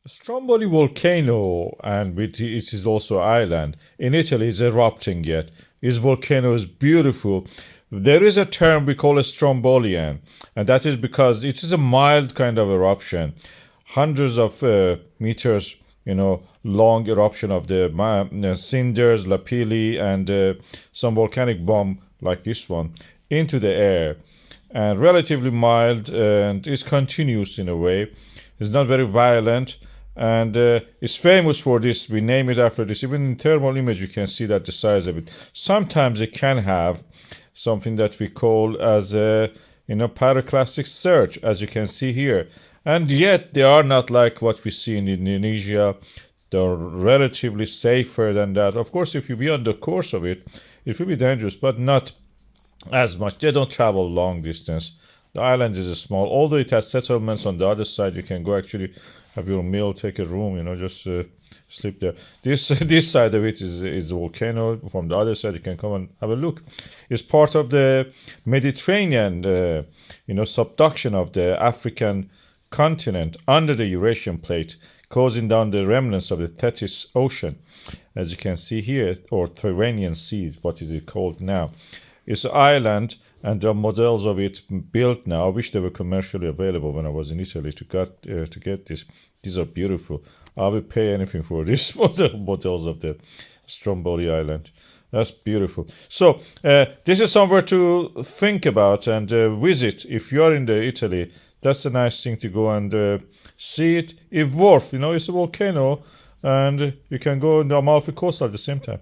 Stromboli volcano, and it is also island in Italy, is erupting yet. This volcano is beautiful. There is a term we call a Strombolian, and that is because it is a mild kind of eruption, hundreds of meters, long eruption of the cinders, lapilli, and some volcanic bomb like this one into the air, and relatively mild, and is continuous in a way. It's not very violent, and it's famous for this. We name it after this. Even in thermal image, you can see that the size of it. Sometimes it can have something that we call as a pyroclastic surge, as you can see here. And yet they are not like what we see in Indonesia. They're relatively safer than that. Of course, if you be on the course of it, it will be dangerous, but not as much. They don't travel long distance. The island is small, although it has settlements on the other side. You can go actually have your meal, take a room, just sleep there. This this side of it is the volcano. From the other side, you can come and have a look. It's part of the Mediterranean, subduction of the African continent under the Eurasian plate, closing down the remnants of the Tethys Ocean, as you can see here, or Tyrrhenian Sea, what is it called now? It's an island, and there are models of it built now. I wish they were commercially available when I was in Italy to get this. These are beautiful. I will pay anything for these models of the Stromboli Island. That's beautiful. So this is somewhere to think about and visit if you are in the Italy. That's a nice thing to go and see it. If worth, it's a volcano, and you can go on the Amalfi Coast at the same time.